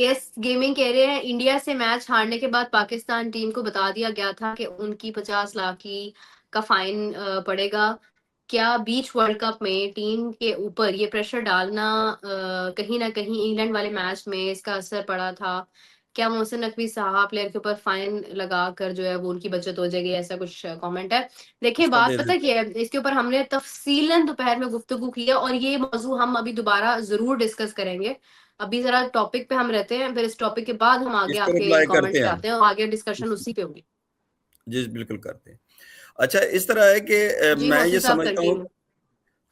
S gaming कह रहे हैं इंडिया से मैच हारने के बाद पाकिस्तान टीम को बता दिया गया था कि उनकी 50 लाख की का फाइन पड़ेगा। क्या बीच वर्ल्ड कप में टीम के ऊपर ये प्रेशर डालना कहीं ना कहीं इंग्लैंड वाले मैच में इसका असर पड़ा था? क्या मोहसिन नकवी साहब प्लेयर के ऊपर फाइन लगाकर जो है वो उनकी बचत हो जाएगी, ऐसा कुछ कमेंट है। देखिए इसका बात दे पता देते क्या है, इसके ऊपर हमने तफसीलन दोपहर में गुफ्तगू की है और ये मौजू हम अभी दोबारा जरूर डिस्कस करेंगे। अभी जरा टॉपिक पे हम रहते हैं, फिर इस टॉपिक के बाद हम हैं, आगे इस पर आपके रिप्लाई करते कमेंट्स हैं पे हम। आते हैं और आगे डिस्कशन उसी पे होगी। जी बिल्कुल करते हैं। अच्छा, इस तरह है कि जी मैं मोहसिन ये साहब समझता हूँ। कंटिन्यू।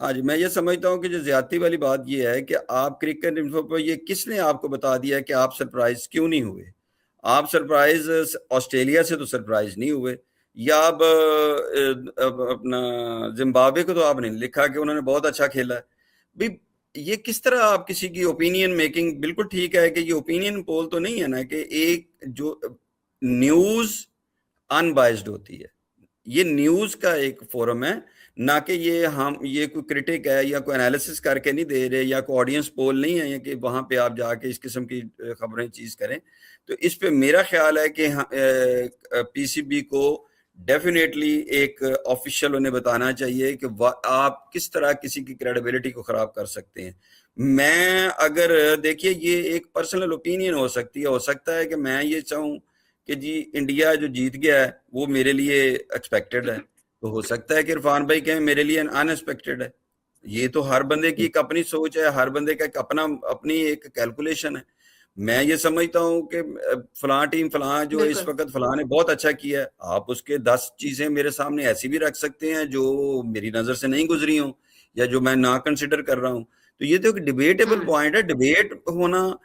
हाँ जी, मैं ये समझता हूँ कि जो ज्यादती वाली बात ये है कि आप क्रिकेट इन्फो पर ये किसने आपको बता दिया कि आप सरप्राइज क्यों नहीं हुए? आप सरप्राइज ऑस्ट्रेलिया से तो सरप्राइज नहीं हुए, या अब अपना जिम्बाब्वे को तो आपने लिखा कि उन्होंने बहुत अच्छा खेला है भी। ये किस तरह आप किसी की ओपिनियन मेकिंग, बिल्कुल ठीक है कि ये ओपिनियन पोल तो नहीं है ना कि एक जो न्यूज अनबाइज्ड होती है, ये न्यूज का एक फोरम है, ना कि ये कोई क्रिटिक है या कोई एनालिसिस करके नहीं दे रहे या कोई ऑडियंस पोल नहीं है कि वहां पे आप जाके इस किस्म की खबरें चीज करें। तो इस पे मेरा ख्याल है कि पीसीबी को डेफिनेटली एक ऑफिशियल उन्हें बताना चाहिए कि आप किस तरह किसी की क्रेडिबिलिटी को खराब कर सकते हैं। मैं अगर देखिए, ये एक पर्सनल ओपिनियन हो सकती है, हो सकता है कि मैं ये चाहूँ कि जी इंडिया जो जीत गया है वो मेरे लिए एक्सपेक्टेड है, तो हो सकता है कि इरफान भाई कहें मेरे लिए अनएक्सपेक्टेड है। ये तो हर बंदे की एक अपनी सोच है, हर बंदे का एक अपना अपनी एक कैलकुलेशन है। मैं ये समझता हूँ कि फलां टीम फलां जो इस बिल्कुल। वक्त फलां ने बहुत अच्छा किया है, आप उसके 10 चीजें मेरे सामने ऐसी भी रख सकते हैं जो मेरी नजर से नहीं गुजरी हो या जो मैं ना कंसिडर कर रहा हूँ। तो ये तो एक डिबेटेबल हम्म। पॉइंट है। डिबेट होना,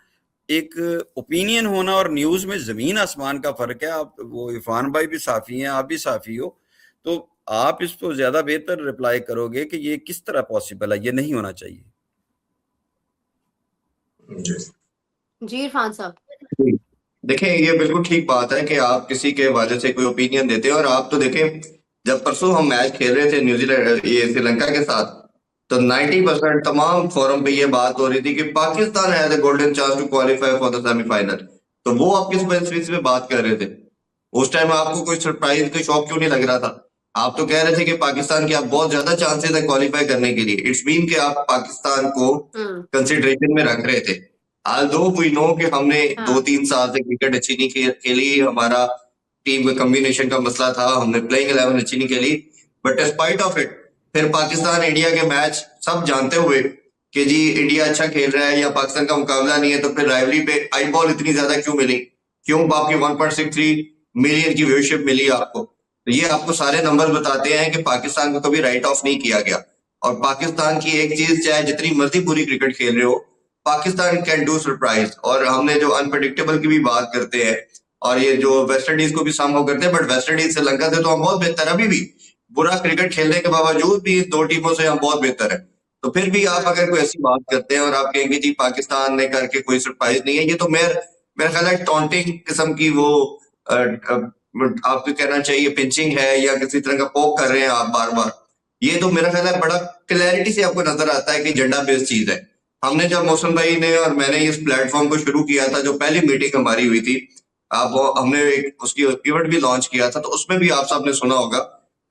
एक ओपिनियन होना और न्यूज में जमीन आसमान का फर्क है। आप वो इरफान भाई भी साफी हैं, आप भी साफी हो, तो आप इस पर ज्यादा बेहतर रिप्लाई करोगे कि ये किस तरह पॉसिबल है, ये नहीं होना चाहिए। जी जी इरफान साहब। जी। देखें, ये बिल्कुल ठीक बात है कि आप किसी के वजह से कोई ओपिनियन देते हैं। और आप तो देखें, जब परसों हम मैच खेल रहे थे न्यूजीलैंड ये श्रीलंका के साथ, तो 90% तमाम फोरम पे ये बात हो रही थी कि Pakistan has a golden chance to qualify for the semifinal. तो वो आप किस बेसिस पे बात कर रहे थे? उस टाइम आपको कोई सरप्राइज, कोई शॉक क्यों नहीं लग रहा था? आप तो कह रहे थे कि पाकिस्तान के आप बहुत ज्यादा चांसेस है क्वालिफाई करने के लिए। इट्स मीन कि आप पाकिस्तान को हम्म। कंसिडरेशन में रख रहे थे। दो वी नो कि हमने हाँ। 2-3 साल से क्रिकेट अच्छी नहीं खेली, हमारा टीम का कॉम्बिनेशन का मसला था, हमने प्लेइंग 11 अच्छी नहीं खेली। बट स्पाइट ऑफ इट, फिर पाकिस्तान इंडिया के मैच सब जानते हुए कि जी इंडिया अच्छा खेल रहा है या पाकिस्तान का मुकाबला नहीं है, तो फिर राइवली पे आई बॉल इतनी ज्यादा क्यों मिली? क्यों आपकी 1.63 मिलियन की व्यूअरशिप मिली आपको? तो ये आपको सारे नंबर बताते हैं कि पाकिस्तान को कभी राइट ऑफ नहीं किया गया। और पाकिस्तान की एक चीज, चाहे जितनी मर्जी पूरी क्रिकेट खेल रहे हो, पाकिस्तान कैन डू सरप्राइज। और हमने जो अनप्रडिक्टेबल की भी बात करते हैं और ये जो वेस्ट इंडीज को भी सामना करते हैं, बट वेस्ट इंडीज श्रीलंका से तो हम बहुत बेहतर अभी भी, बुरा क्रिकेट खेलने के बावजूद भी दो टीमों से हम बहुत बेहतर है। तो फिर भी आप अगर कोई ऐसी बात करते हैं और आप कहेंगे जी पाकिस्तान ने करके कोई सरप्राइज नहीं है, ये तो मेरा ख्याल है टॉन्टिंग किस्म की वो आपको कहना चाहिए पिंचिंग है, या किसी तरह का पोक कर रहे हैं आप बार बार। ये तो मेरा ख्याल है बड़ा क्लैरिटी से आपको नजर आता है कि जेंडा बेस्ड चीज है। हमने जब मौसम भाई ने और मैंने इस प्लेटफॉर्म को शुरू किया था, जो पहली मीटिंग हमारी हुई थी, आप हमने एक उसकी इवेंट भी लॉन्च किया था, तो उसमें भी आप सबने सुना होगा,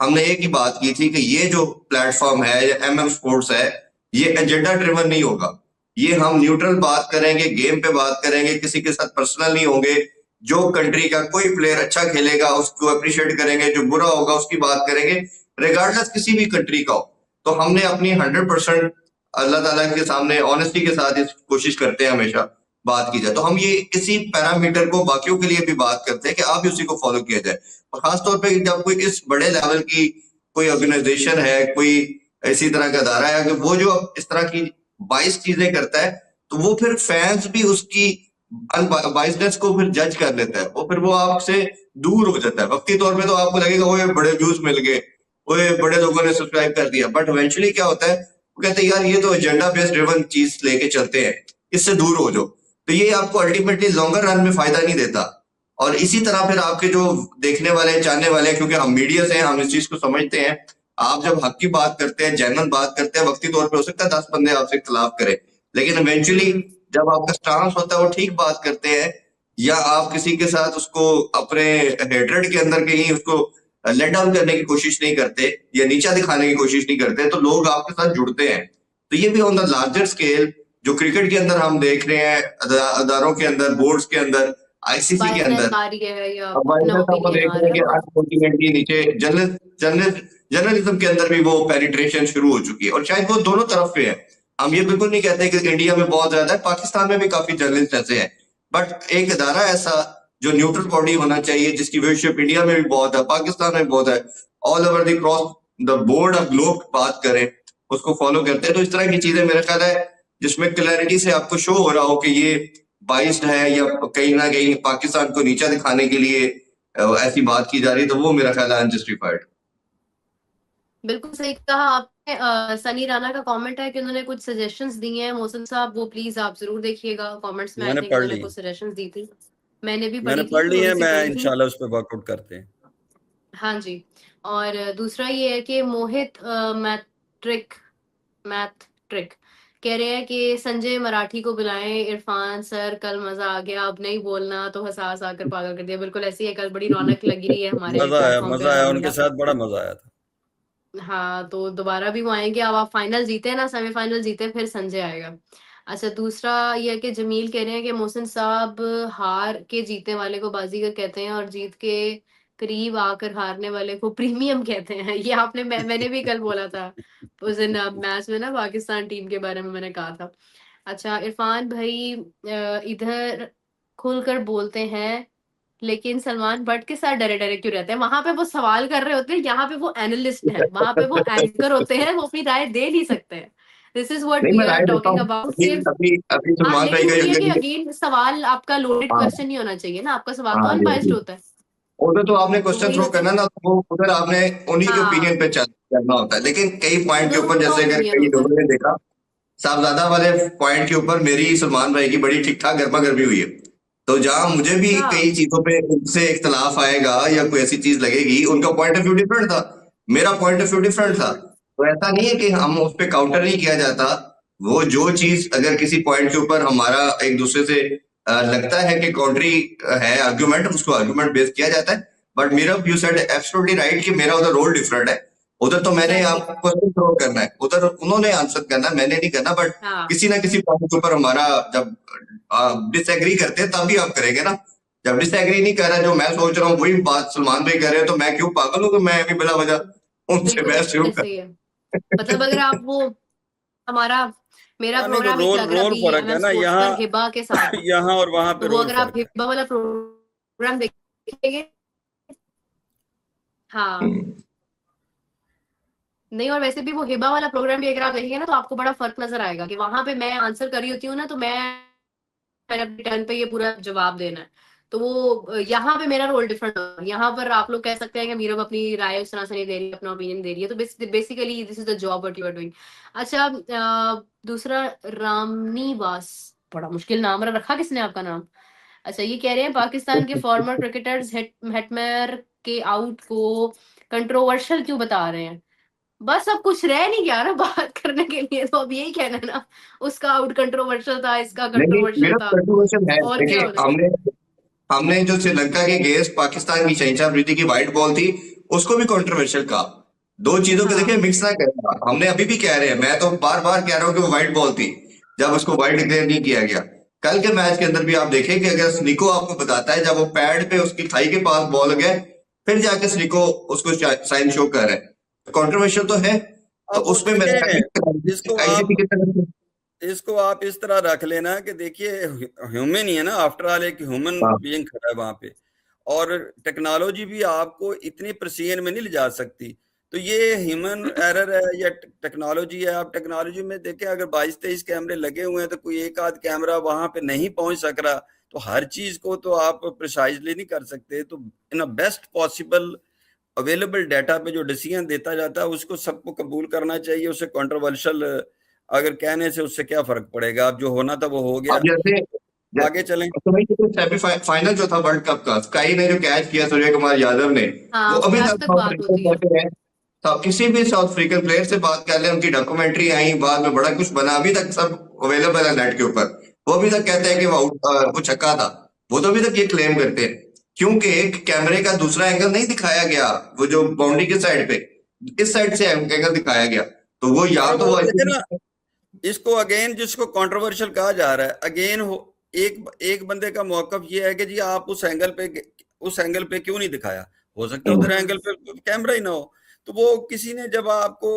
हमने एक ही बात की थी कि ये जो प्लेटफॉर्म है या एमएम स्पोर्ट्स है, ये एजेंडा ड्रिवन नहीं होगा। ये हम न्यूट्रल बात करेंगे, गेम पे बात करेंगे, किसी के साथ पर्सनल नहीं होंगे। जो कंट्री का कोई प्लेयर अच्छा खेलेगा उसको अप्रिशिएट करेंगे, जो बुरा होगा उसकी बात करेंगे, रिगार्डलेस किसी भी कंट्री का हो। तो हमने अपनी 100% अल्लाह ताला के सामने ऑनेस्टी के साथ इस कोशिश करते हैं हमेशा बात की जाए। तो हम ये इसी पैरामीटर को बाकियों के लिए भी बात करते हैं कि आप भी उसी को फॉलो किया जाए। और खासतौर पे जब कोई इस बड़े लेवल की कोई ऑर्गेनाइजेशन है, कोई इसी तरह का अदारा है कि वो जो इस तरह की 22 चीजें करता है, तो वो फिर फैंस भी उसकी अनबाइसनेस को फिर जज कर लेता है। वो फिर वो आपसे दूर हो जाता है। वक्ती तौर पे तो आपको लगेगा वो बड़े व्यूज मिल गए, वो बड़े लोगों ने सब्सक्राइब कर दिया, बट इवेंचुअली क्या होता है, वो कहते हैं यार ये तो एजेंडा बेस्ड ड्रिवन चीज लेके चलते हैं, इससे दूर हो जाओ। तो ये आपको अल्टीमेटली लॉन्गर रन में फायदा नहीं देता। और इसी तरह फिर आपके जो देखने वाले जानने वाले हैं, क्योंकि हम मीडिया से हैं, हम इस चीज को समझते हैं, आप जब हक की बात करते हैं, जेन्युइन बात करते हैं, वक्ती तौर पे हो सकता है 10 बंदे आपसे खिलाफ करें, लेकिन इवेंचुअली जब आपका स्टांस होता है वो ठीक बात करते हैं, या आप किसी के साथ उसको अपने हेट्रेड के अंदर कहीं उसको लेट डाउन करने की कोशिश नहीं करते या नीचा दिखाने की कोशिश नहीं करते, तो लोग आपके साथ जुड़ते हैं। तो ये भी ऑन द लार्जर स्केल जो क्रिकेट के अंदर हम देख रहे हैं, अदारों के अंदर, बोर्ड्स के अंदर, आईसीसी के बायसनेस अंदर, आ रही है या अब अपना वायरस आपको ओपिनियन देख आ रहे रहा हैं कि है वो अनफॉर्चुनेटली नीचे जर्नलिज्म के अंदर भी वो पेनिट्रेशन शुरू हो चुकी है, और शायद वो दोनों तरफ पे है। हम ये बिल्कुल नहीं कहते कि इंडिया में बहुत ज्यादा है, पाकिस्तान में भी काफी जर्नलिस्ट ऐसे हैं, बट एक अदारा ऐसा जो न्यूट्रल बॉडी होना चाहिए, जिसकी व्यूअरशिप इंडिया में भी बहुत है, पाकिस्तान में भी बहुत है, all over the cross the board of globe बात करें, उसको फॉलो करते हैं, तो इस तरह की चीजें मेरा ख्याल है जिसमें क्लैरिटी से आपको शो हो रहा हो कि ये बाइस्ड है या कहीं ना कहीं पाकिस्तान को नीचा दिखाने के लिए ऐसी बात की जा रही है, तो वो मेरा ख्याल है अनजस्टिफाइड। बिल्कुल सही कहा आपने। सनी राणा का कमेंट है कि उन्होंने कुछ सजेशंस दी हैं मोहसिन साहब, वो प्लीज आप जरूर देखिएगा कमेंट्स में। आई मैंने थिंक पढ़ उन्होंने ली कुछ सजेशंस दी थी, मैंने भी मैंने पढ़ी थी, पढ़ ली थोड़ी है, सी मैं पढ़ी थी। इंशाल्लाह उस पर वर्कआउट करते हैं। हाँ जी। और दूसरा ये है कि मोहित मैट्रिक मैट्रिक कह रहे हैं कि संजय मराठी को बुलाएं, इरफान सर कल मजा आ गया, अब नहीं बोलना तो हंसा हंसा कर पागल कर दिया। बिल्कुल ऐसी है, कल बड़ी रौनक लगी रही है हमारे प्लेटफॉर्म पे मजा आया, उनके अल्हम्दुलिल्लाह। साथ बड़ा मजा आया था। हाँ तो दोबारा भी वो आएंगे। अब आप फाइनल जीते ना, सेमीफाइनल जीते, फिर संजय आएगा। अच्छा दूसरा ये है कि जमील कह रहे हैं कि मोहसिन साहब हार के जीतने वाले को बाजीगर कहते हैं और जीत के करीब आकर हारने वाले को प्रीमियम कहते हैं। ये आपने मैंने भी कल बोला था उस दिन मैच में ना, पाकिस्तान टीम के बारे में मैंने कहा था। अच्छा इरफान भाई इधर खुलकर बोलते हैं लेकिन सलमान भट्ट के साथ डरे डरे क्यों रहते हैं? वहां पे वो सवाल कर रहे होते हैं, यहाँ पे वो एनालिस्ट है, वहां पे वो एंकर होते हैं, वो अपनी राय दे नहीं सकते हैं। दिस इज व्हाट नहीं, वी मैं आर राय देता टॉकिंग हूँ। अबाउट अभी सिर्फ। अभी अभी हाँ सलमान भाई लेकिन का वही है कि जो अगेन सवाल आपका लोडेड हाँ क्वेश्चन नहीं होना चाहिए ना, आपका सवाल तो हाँ जी अनबायस्ड जी, होता है। उधर तो आपने तो क्वेश्चन वही थ्रो होता है। करना ना, तो वो उधर आपने उन्हीं के ओपिनियन हाँ पे चलना होता है, लेकिन कई पॉइंट के उधर ऊपर, उनका जैसे अगर ओपिनियन कई होता है। लोगों ने देखा, साहबजादा वाले पॉइंट के ऊपर मेरी सलमान भाई की बड़ी ठीक ठाक गर्मा गर्मी हुई है। तो जहां मुझे भी अच्छा कई चीजों पे उनसे इख्तलाफ आएगा या कोई ऐसी चीज लगेगी, उनका पॉइंट ऑफ व्यू डिफरेंट था, मेरा पॉइंट ऑफ व्यू डिफरेंट था। हम्म तो ऐसा नहीं है कि हम उस पर काउंटर नहीं किया जाता। वो जो चीज अगर किसी पॉइंट के ऊपर हमारा एक दूसरे से लगता है कि काउंट्री है आर्ग्यूमेंट, उसको आर्ग्यूमेंट बेस किया जाता है। बट मेरा व्यू सेड एब्सोल्युटली राइट कि मेरा उधर रोल डिफरेंट है। उधर तो मैंने एग्जैक्टली। आपको क्वेश्चन थ्रो करना है, उधर उन्होंने आंसर करना है, मैंने नहीं करना। बट हाँ किसी ना किसी पॉइंट के ऊपर हमारा जब डिसएग्री करते हैं तभी आप करेंगे ना। जब डिसएग्री नहीं कर रहा, जो मैं सोच रहा हूँ वही बात सलमान भाई कर रहे हैं, तो मैं क्यों पागल हूँ कि मैं भी बिला वजह उनसे बिल्कुल बहस शुरू ऐसे ही है। मतलब अगर आप वो हमारा मेरा हाँ नहीं, वो प्रोग्राम एक रोल अगर रोल अभी फर्क है एमएम ना, स्पोर्ट्स पर यहाँ हिबा के साथ है, यहाँ और वहां तो पे वो रोल अगर आप फर्क है। हिबा वाला प्रोग्राम देखेंगे। हाँ नहीं, और वैसे भी वो हिबा वाला प्रोग्राम भी अगर आप देखेंगे ना, तो आपको बड़ा फर्क नजर आएगा कि वहां पे मैं आंसर कर रही होती हूँ ना, तो मैंने अपनी टर्न पे ये पूरा जवाब देना है। तो वो यहाँ पे मेरा रोल डिफरेंट है। यहाँ पर आप लोग कह सकते हैं कि मीरब अपनी राय उस तरह से नहीं दे रही है, अपना ओपिनियन दे रही है, तो basically this is the job what you are doing. अच्छा दूसरा रामनी वास, बड़ा मुश्किल नाम रखा किसने आपका नाम। अच्छा ये कह रहे हैं पाकिस्तान के फॉर्मर क्रिकेटर्स हेटमेयर के आउट को कंट्रोवर्शियल क्यों बता रहे हैं? बस अब कुछ रह नहीं गया ना बात करने के लिए, तो अब यही कहना है ना, उसका आउट कंट्रोवर्शियल था, इसका नहीं, कंट्रोवर्शियल मेरा था, कंट्रीब्यूशन है। और क्या देखिए, होना। हमने हमने जो श्रीलंका के अगेंस्ट पाकिस्तान की शहंशाह अफरीदी की व्हाइट बॉल थी, उसको भी कंट्रोवर्शियल कहा। दो चीजों को देखिए हाँ मिक्स ना करें। हमने अभी भी कह रहे हैं, मैं तो बार बार कह रहा हूँ कि वो व्हाइट बॉल थी जब उसको व्हाइट डिक्लेयर नहीं किया गया। कल के मैच के अंदर भी आप देखें कि अगर स्निको आपको बताता है, जब वो पैड पे उसकी थाई के पास बॉल गए, फिर जाके स्निको उसको साइन शो कर रहे हैं, कंट्रोवर्शियल तो है। तो अब वो उसमें मेरा देखें, आईसीसी की तरफ से इसको आप इस तरह रख लेना कि देखिए ह्यूमन ही है ना, आफ्टर ऑल एक ह्यूमन हाँ बीइंग खड़ा है वहां पे, और टेक्नोलॉजी भी आपको इतनी प्रिसीजन में नहीं ले जा सकती। तो ये ह्यूमन एरर है या टेक्नोलॉजी है? आप टेक्नोलॉजी में देखें, अगर 22-23 कैमरे लगे हुए हैं तो कोई एक आध कैमरा वहां पे नहीं पहुंच सक रहा, तो हर चीज को तो आप प्रिसाइजली नहीं कर सकते। तो in a best possible available data पे जो डिसीजन देता जाता है उसको सबको कबूल करना चाहिए। उसे कंट्रोवर्शियल अगर कहने से उससे क्या फर्क पड़ेगा? अब जो होना था वो हो अब गया, जैसे आगे चलें। तो भाई सेमीफाइनल जो था वर्ल्ड कप का, स्काई ने जो कैच किया सूर्य कुमार यादव ने, हाँ वो उस पे अभी आज तक तक साउथ बात अफ्रीकन होती है। कहते हैं। तो किसी भी साउथ अफ्रीकन प्लेयर से बात कर लें, उनकी डॉक्यूमेंट्री आई, बाद में बड़ा कुछ बना, अभी तक सब अवेलेबल है नेट के ऊपर। वो अभी तक कहते हैं कि वो वो छक्का था। वो तो अभी तक ये क्लेम करते हैं, क्योंकि एक कैमरे का दूसरा एंगल नहीं दिखाया गया, वो जो बाउंड्री के साइड पे इस साइड से एंगल दिखाया गया, तो वो या अरे तो वो वो देखे ऐसे ना, इसको अगेन जिसको कंट्रोवर्शियल कहा जा रहा है, अगेन हो, एक एक बंदे का मौकफ ये है कि जी आप उस एंगल पे क्यों नहीं दिखाया, हो सकता है उधर एंगल पे कैमरा ही ना हो। तो वो किसी ने जब आपको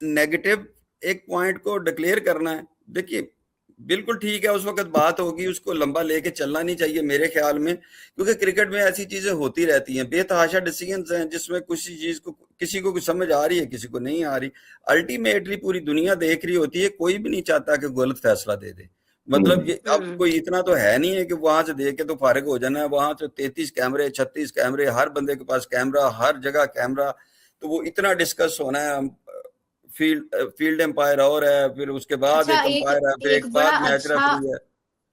नेगेटिव एक पॉइंट को डिक्लेयर करना है, देखिए बिल्कुल ठीक है, उस वक्त बात होगी, उसको लंबा लेके चलना नहीं चाहिए मेरे ख्याल में, क्योंकि क्रिकेट में ऐसी चीजें होती रहती हैं, बेतहाशा डिसीजंस हैं जिसमें किसी को कुछ समझ आ रही है, किसी को नहीं आ रही। अल्टीमेटली पूरी दुनिया देख रही होती है, कोई भी नहीं चाहता कि गलत फैसला दे दे। मतलब ये अब कोई इतना तो है नहीं है कि वहां से देख के तो फारिग हो जाना है, वहां से 33 कैमरे 36 कैमरे, हर बंदे के पास कैमरा, हर जगह कैमरा, तो वो इतना डिस्कस होना है। फील्ड एम्पायर और है, फिर उसके बाद अच्छा, एक एक अंपायर है, फिर एक एक बड़ा बाद मैच अच्छा रेफरी है।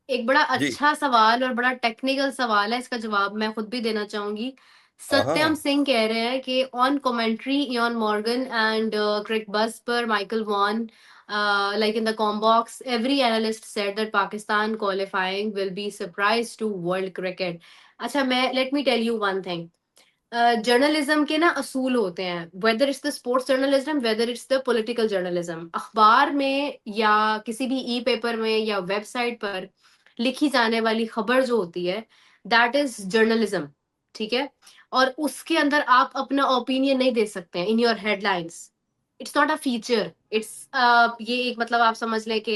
एक बड़ा जी। अच्छा सवाल और बड़ा टेक्निकल सवाल है, इसका जवाब मैं खुद भी देना चाहूंगी। हाँ सत्यम सिंह कह रहे हैं कि on commentary Eoin Morgan and Cricbuzz पर Michael Vaughan, like in the com box, every analyst said that Pakistan qualifying will be surprise to world cricket. अच्छा, मैं let me tell you one thing. Journalism के ना असूल होते हैं, whether it's the sports journalism, whether it's the political journalism. अखबार में या किसी भी ई पेपर में या वेबसाइट पर लिखी जाने वाली खबर जो होती है, दैट इज जर्नलिज्म। ठीक है, और उसके अंदर आप अपना ओपिनियन नहीं दे सकते हैं in your headlines. It's not a feature, it's ये एक मतलब आप समझ लें कि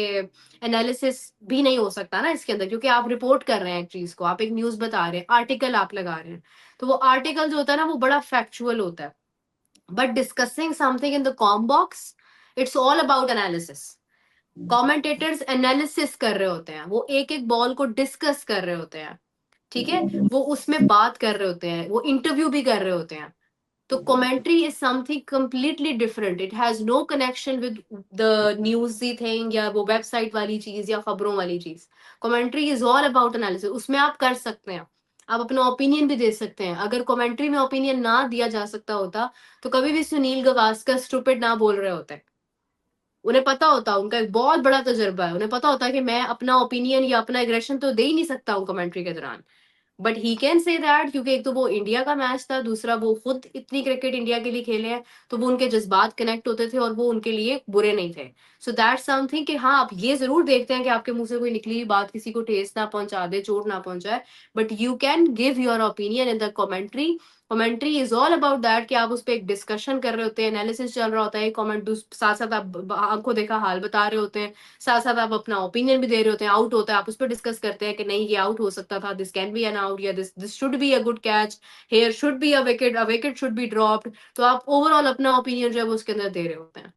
एनालिसिस भी नहीं हो सकता ना इसके अंदर, क्योंकि आप रिपोर्ट कर रहे हैं एक चीज को, आप एक न्यूज बता रहे हैं, आर्टिकल आप लगा रहे हैं। तो वो आर्टिकल जो होता है ना, वो बड़ा फैक्चुअल होता है। But discussing something in the com box, it's all about analysis. Commentators analysis कर रहे होते हैं, वो एक एक बॉल को डिस्कस कर रहे होते हैं। ठीक है, वो उसमें बात कर रहे होते हैं, वो इंटरव्यू भी कर रहे होते हैं। तो commentary is something completely different, it has no connection with the newsy thing या वो वेबसाइट वाली चीज या खबरों वाली चीज। Commentary is all about analysis, उसमें आप कर सकते हैं, आप अपना ओपिनियन भी दे सकते हैं। अगर कमेंट्री में ओपिनियन ना दिया जा सकता होता, तो कभी भी सुनील गावस्कर स्टूपिड ना बोल रहे होते। उन्हें पता होता, उनका एक बहुत बड़ा तजुर्बा है, उन्हें पता होता है कि मैं अपना ओपिनियन या अपना एग्रेशन तो दे ही नहीं सकता हूँ कमेंट्री के दौरान। But he can say that, क्योंकि एक तो वो इंडिया का मैच था, दूसरा वो खुद इतनी क्रिकेट इंडिया के लिए खेले हैं, तो वो उनके जज्बात कनेक्ट होते थे और वो उनके लिए बुरे नहीं थे। सो दैट्स समथिंग कि हाँ, आप ये जरूर देखते हैं कि आपके मुंह से कोई निकली हुई बात किसी को ठेस ना पहुंचा दे, चोट ना पहुंचाए, but you can give your opinion in the commentary. Commentary is all about that कि आप उस पर एक डिस्कशन कर रहे होते हैं, एनालिसिस चल रहा होता है, कमेंट साथ साथ आप आंखों देखा हाल बता रहे होते हैं, साथ साथ आप अपना ओपिनियन भी दे रहे होते हैं। आउट होता है, आप उस पर डिस्कस करते हैं कि नहीं ये आउट हो सकता था, this can be an out, या this should be a good catch, here should be a wicket should be dropped. तो आप ओवरऑल अपना ओपिनियन जो है वो उसके अंदर दे रहे होते हैं।